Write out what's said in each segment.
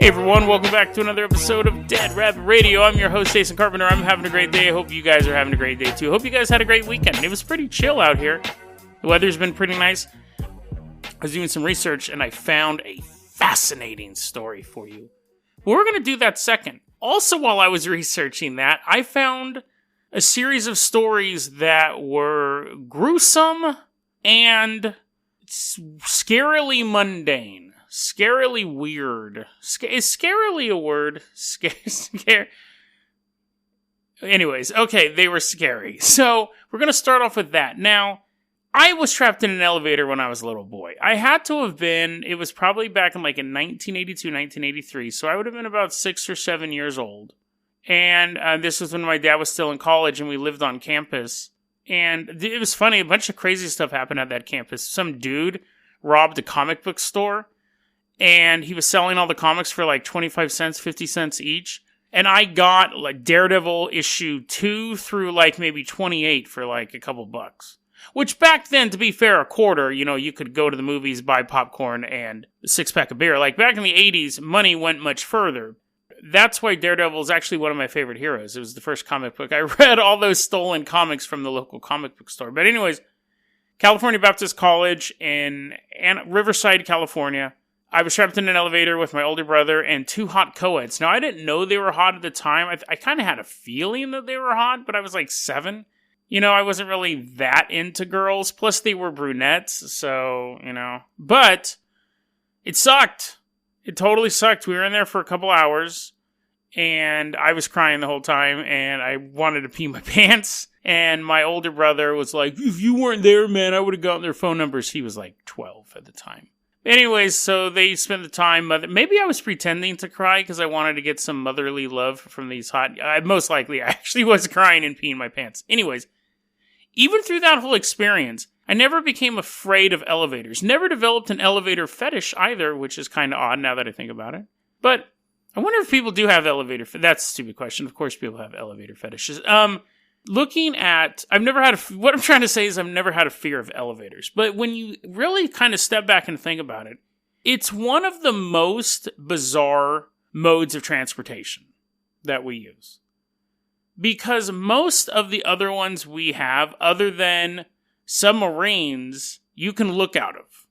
Hey everyone, welcome back to another episode of Dead Rabbit Radio. I'm your host, Carpenter. I'm having a great day. I hope you guys are having a great day too. Hope you guys had a great weekend. It was pretty chill out here. The weather's been pretty nice. I was doing some research and I found a fascinating story for you. We're going to do that second. Also, while I was researching that, I found a series of stories that were gruesome and scarily mundane. Scarily weird. Is scarily a word? Scare. Anyways, okay, they were scary. So, we're going to start off with that. Now, I was trapped in an elevator when I was a little boy. I had to have been, it was probably back in 1982, 1983, so I would have been about 6 or 7 years old. And this was when my dad was still in college and we lived on campus. And it was funny, a bunch of crazy stuff happened at that campus. Some dude robbed a comic book store. And he was selling all the comics for like 25 cents, 50 cents each. And I got like Daredevil issue 2 through like maybe 28 for like a couple bucks. Which back then, to be fair, a quarter, you could go to the movies, buy popcorn and a 6-pack of beer. Like back in the 80s, money went much further. That's why Daredevil is actually one of my favorite heroes. It was the first comic book. I read all those stolen comics from the local comic book store. But anyways, California Baptist College in Riverside, California. I was trapped in an elevator with my older brother and 2 hot co-eds. Now, I didn't know they were hot at the time. I kind of had a feeling that they were hot, but I was like 7. I wasn't really that into girls. Plus, they were brunettes, so, But it sucked. It totally sucked. We were in there for a couple hours, and I was crying the whole time, and I wanted to pee my pants. And my older brother was like, if you weren't there, man, I would have gotten their phone numbers. He was like 12 at the time. Anyways, so they spent the time, maybe I was pretending to cry because I wanted to get some motherly love from these most likely I actually was crying and peeing my pants. Anyways, even through that whole experience, I never became afraid of elevators. Never developed an elevator fetish either, which is kind of odd now that I think about it. But I wonder if people do have that's a stupid question. Of course people have elevator fetishes. What I'm trying to say is I've never had a fear of elevators. But when you really kind of step back and think about it, it's one of the most bizarre modes of transportation that we use. Because most of the other ones we have, other than submarines, you can look out of.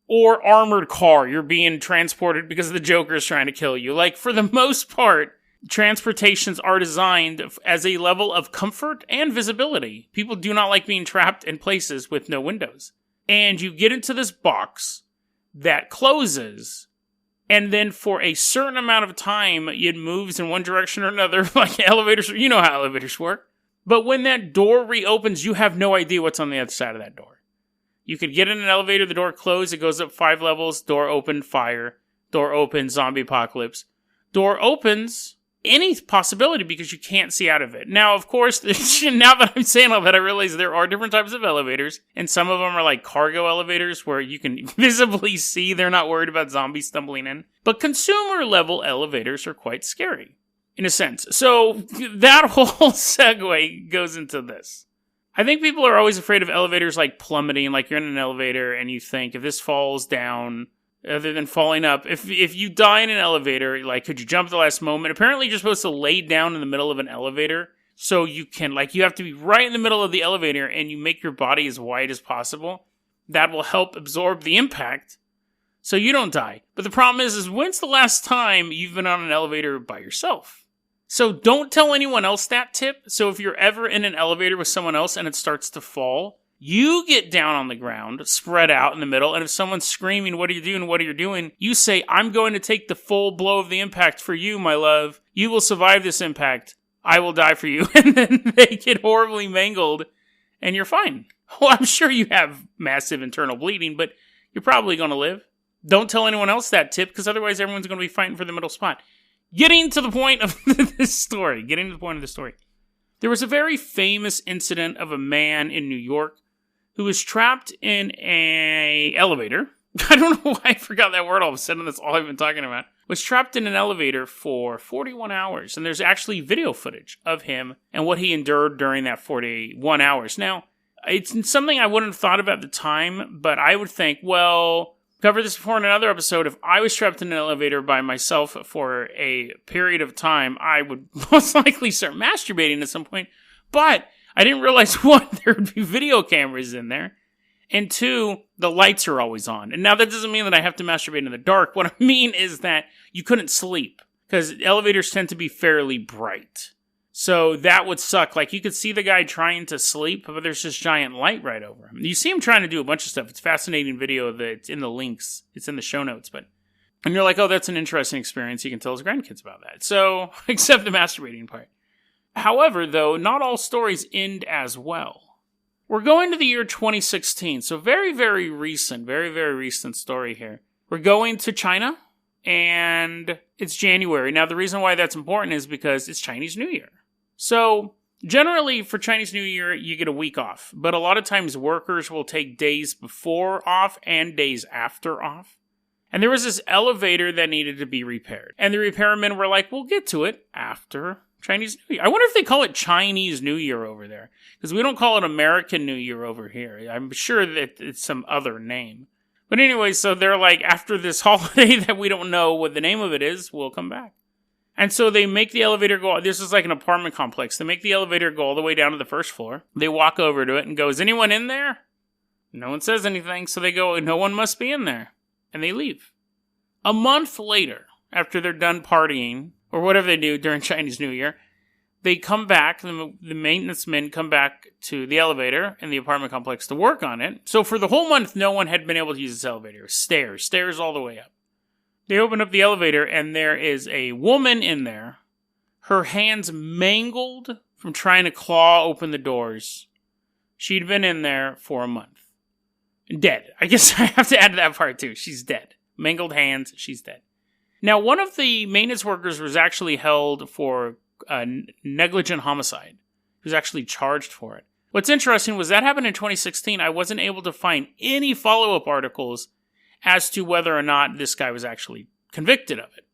Or armored car, you're being transported because the Joker is trying to kill you. Like, for the most part, transportations are designed as a level of comfort and visibility. People do not like being trapped in places with no windows. And you get into this box that closes, and then for a certain amount of time, it moves in one direction or another, like elevators. You know how elevators work. But when that door reopens, you have no idea what's on the other side of that door. You could get in an elevator, the door closed, it goes up 5 levels, door open, fire. Door open, zombie apocalypse. Door opens, any possibility because you can't see out of it. Now, of course, now that I'm saying all that, I realize there are different types of elevators, and some of them are like cargo elevators where you can visibly see they're not worried about zombies stumbling in. But consumer-level elevators are quite scary, in a sense. So that whole segue goes into this. I think people are always afraid of elevators like plummeting, like you're in an elevator and you think if this falls down, other than falling up, if you die in an elevator, like, could you jump at the last moment? Apparently, you're supposed to lay down in the middle of an elevator, so you can, you have to be right in the middle of the elevator, and you make your body as wide as possible. That will help absorb the impact, so you don't die. But the problem is when's the last time you've been on an elevator by yourself? So don't tell anyone else that tip. So if you're ever in an elevator with someone else and it starts to fall, you get down on the ground, spread out in the middle, and if someone's screaming, what are you doing, what are you doing? You say, I'm going to take the full blow of the impact for you, my love. You will survive this impact. I will die for you. And then they get horribly mangled, and you're fine. Well, I'm sure you have massive internal bleeding, but you're probably going to live. Don't tell anyone else that tip, because otherwise everyone's going to be fighting for the middle spot. Getting to the point of this story. There was a very famous incident of a man in New York who was trapped in an elevator. I don't know why I forgot that word all of a sudden. That's all I've been talking about. Was trapped in an elevator for 41 hours. And there's actually video footage of him and what he endured during that 41 hours. Now, it's something I wouldn't have thought about at the time, but I would think, well, Covered this before in another episode. If I was trapped in an elevator by myself for a period of time, I would most likely start masturbating at some point. But I didn't realize, one, there would be video cameras in there, and two, the lights are always on. And now that doesn't mean that I have to masturbate in the dark. What I mean is that you couldn't sleep, because elevators tend to be fairly bright. So that would suck. Like, you could see the guy trying to sleep, but there's this giant light right over him. You see him trying to do a bunch of stuff. It's a fascinating video that's in the links. It's in the show notes. And you're like, oh, that's an interesting experience. You can tell his grandkids about that. So, except the masturbating part. However, though, not all stories end as well. We're going to the year 2016. So very, very recent story here. We're going to China, and it's January. Now, the reason why that's important is because it's Chinese New Year. So, generally, for Chinese New Year, you get a week off. But a lot of times, workers will take days before off and days after off. And there was this elevator that needed to be repaired. And the repairmen were like, we'll get to it after Chinese New Year. I wonder if they call it Chinese New Year over there. Because we don't call it American New Year over here. I'm sure that it's some other name. But anyway, so they're like, after this holiday that we don't know what the name of it is, we'll come back. And so they make the elevator go, this is like an apartment complex. They make the elevator go all the way down to the first floor. They walk over to it and go, is anyone in there? No one says anything, so they go, no one must be in there. And they leave. A month later, after they're done partying, or whatever they do during Chinese New Year, they come back, the maintenance men come back to the elevator in the apartment complex to work on it. So for the whole month, no one had been able to use this elevator. Stairs all the way up. They open up the elevator, and there is a woman in there, her hands mangled from trying to claw open the doors. She'd been in there for a month. Dead. I guess I have to add that part too. She's dead. Mangled hands, she's dead. Now, one of the maintenance workers was actually held for negligent homicide. He was actually charged for it. What's interesting was that happened in 2016. I wasn't able to find any follow-up articles as to whether or not this guy was actually convicted of it.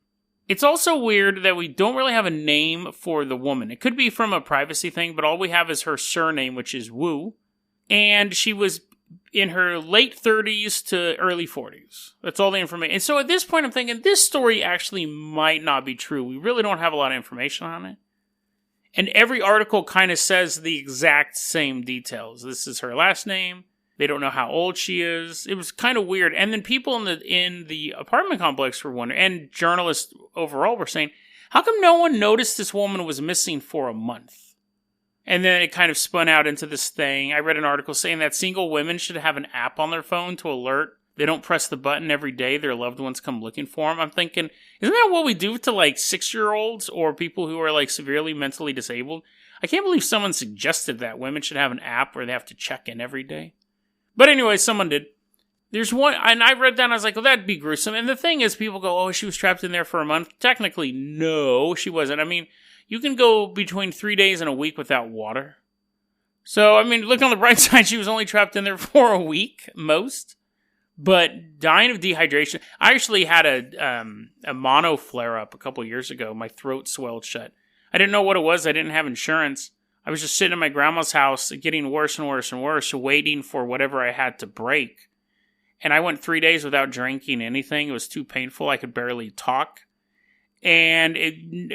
It's also weird that we don't really have a name for the woman. It could be from a privacy thing, but all we have is her surname, which is Wu. And she was in her late 30s to early 40s. That's all the information. And so at this point, I'm thinking this story actually might not be true. We really don't have a lot of information on it. And every article kind of says the exact same details. This is her last name. They don't know how old she is. It was kind of weird. And then people in the apartment complex were wondering, and journalists overall were saying, how come no one noticed this woman was missing for a month? And then it kind of spun out into this thing. I read an article saying that single women should have an app on their phone to alert. They don't press the button every day. Their loved ones come looking for them. I'm thinking, isn't that what we do to like 6-year-olds or people who are like severely mentally disabled? I can't believe someone suggested that women should have an app where they have to check in every day. But anyway, someone did. There's one, and I read that and I was like, well, that'd be gruesome. And the thing is, people go, oh, she was trapped in there for a month. Technically, no, she wasn't. I mean, you can go between 3 days and a week without water. So, I mean, look on the bright side, she was only trapped in there for a week, most. But dying of dehydration. I actually had a mono flare-up a couple years ago. My throat swelled shut. I didn't know what it was. I didn't have insurance. I was just sitting in my grandma's house, getting worse and worse and worse, waiting for whatever I had to break. And I went 3 days without drinking anything. It was too painful. I could barely talk. And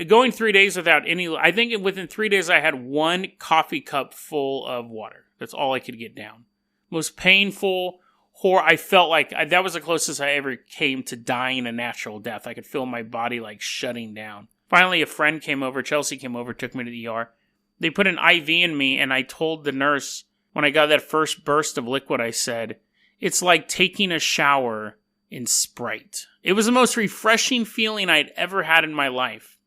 going 3 days without any... I think within 3 days I had 1 coffee cup full of water. That's all I could get down. Most painful... I felt like that was the closest I ever came to dying a natural death. I could feel my body like shutting down. Finally, a friend came over. Chelsea came over, took me to the ER. They put an IV in me, and I told the nurse when I got that first burst of liquid, I said, it's like taking a shower in Sprite. It was the most refreshing feeling I'd ever had in my life.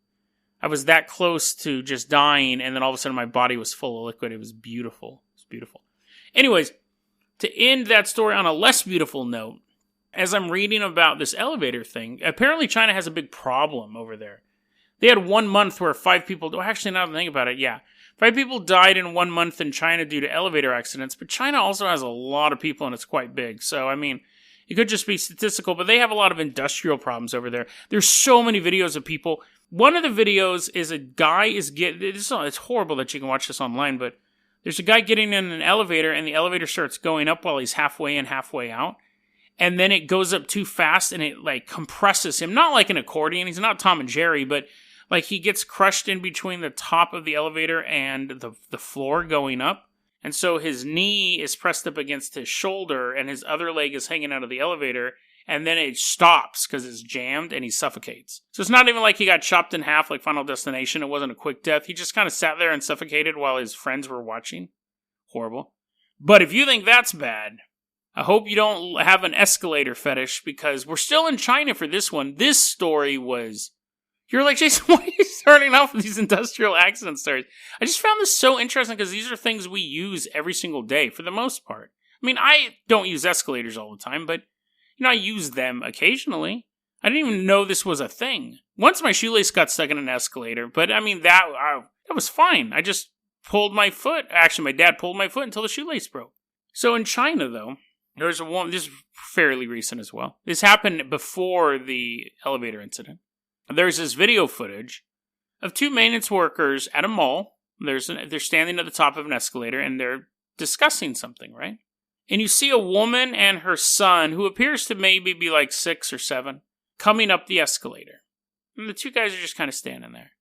I was that close to just dying, and then all of a sudden my body was full of liquid. It was beautiful. It was beautiful. Anyways, to end that story on a less beautiful note, as I'm reading about this elevator thing, apparently China has a big problem over there. They had 1 month where 5 people... Oh, actually, now that I think about it, yeah. 5 people died in 1 month in China due to elevator accidents, but China also has a lot of people and it's quite big. So, I mean, it could just be statistical, but they have a lot of industrial problems over there. There's so many videos of people. One of the videos is a guy is getting... It's horrible that you can watch this online, but there's a guy getting in an elevator and the elevator starts going up while he's halfway in, halfway out. and then it goes up too fast and it like compresses him. Not like an accordion. He's not Tom and Jerry, but like he gets crushed in between the top of the elevator and the floor going up. And so his knee is pressed up against his shoulder and his other leg is hanging out of the elevator. And then it stops because it's jammed and he suffocates. So it's not even like he got chopped in half like Final Destination. It wasn't a quick death. He just kind of sat there and suffocated while his friends were watching. Horrible. But if you think that's bad, I hope you don't have an escalator fetish, because we're still in China for this one. This story was... You're like, Jason, why are you starting off with these industrial accident stories? I just found this so interesting because these are things we use every single day for the most part. I mean, I don't use escalators all the time, but I use them occasionally. I didn't even know this was a thing. Once my shoelace got stuck in an escalator, but I mean, that was fine. I just pulled my foot. Actually, my dad pulled my foot until the shoelace broke. So in China, though, there's a woman, this is fairly recent as well. This happened before the elevator incident. There's this video footage of two maintenance workers at a mall. They're standing at the top of an escalator and they're discussing something, right? And you see a woman and her son, who appears to maybe be like 6 or 7, coming up the escalator. And the two guys are just kind of standing there.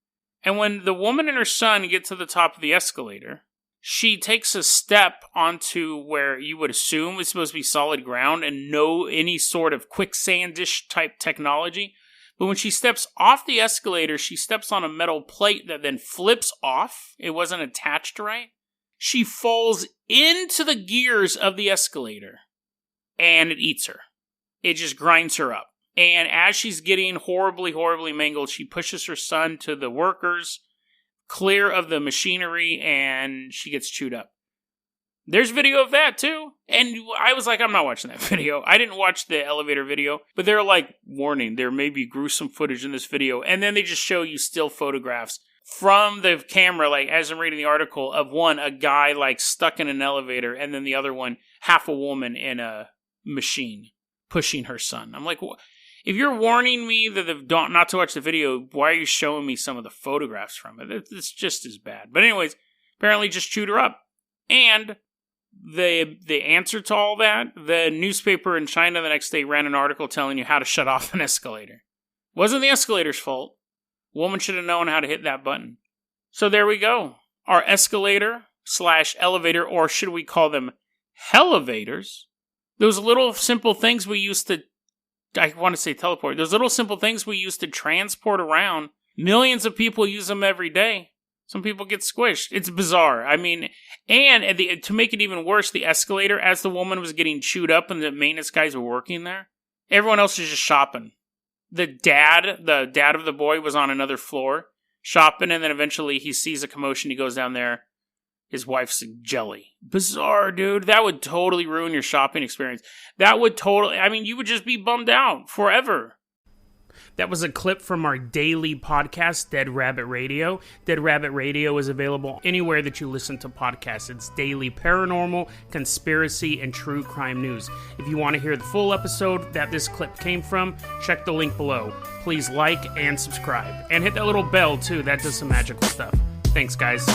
And when the woman and her son get to the top of the escalator, she takes a step onto where you would assume is supposed to be solid ground and no any sort of quicksandish type technology. But when she steps off the escalator, she steps on a metal plate that then flips off. It wasn't attached right. She falls into the gears of the escalator, and it eats her. It just grinds her up. And as she's getting horribly, horribly mangled, she pushes her son to the workers, clear of the machinery, and she gets chewed up. There's video of that, too. And I was like, I'm not watching that video. I didn't watch the elevator video, but they're like, warning, there may be gruesome footage in this video. And then they just show you still photographs from the camera, like as I'm reading the article, of one, a guy like stuck in an elevator, and then the other one, half a woman in a machine pushing her son. I'm like, if you're warning me that not to watch the video, why are you showing me some of the photographs from it? It's just as bad. But anyways, apparently just chewed her up. And the answer to all that, the newspaper in China the next day ran an article telling you how to shut off an escalator. Wasn't the escalator's fault. Woman should have known how to hit that button. So there we go. Our escalator / elevator, or should we call them Hellevators? Those little simple things we used to, I want to say teleport. Those little simple things we used to transport around. Millions of people use them every day. Some people get squished. It's bizarre. I mean, and to make it even worse, the escalator, as the woman was getting chewed up and the maintenance guys were working there, everyone else was just shopping. The dad of the boy was on another floor shopping, and then eventually he sees a commotion. He goes down there. His wife's jelly. Bizarre, dude. That would totally ruin your shopping experience. You would just be bummed out forever. That was a clip from our daily podcast, Dead Rabbit Radio. Dead Rabbit Radio is available anywhere that you listen to podcasts. It's daily paranormal, conspiracy, and true crime news. If you want to hear the full episode that this clip came from, check the link below. Please like and subscribe. And hit that little bell, too. That does some magical stuff. Thanks, guys.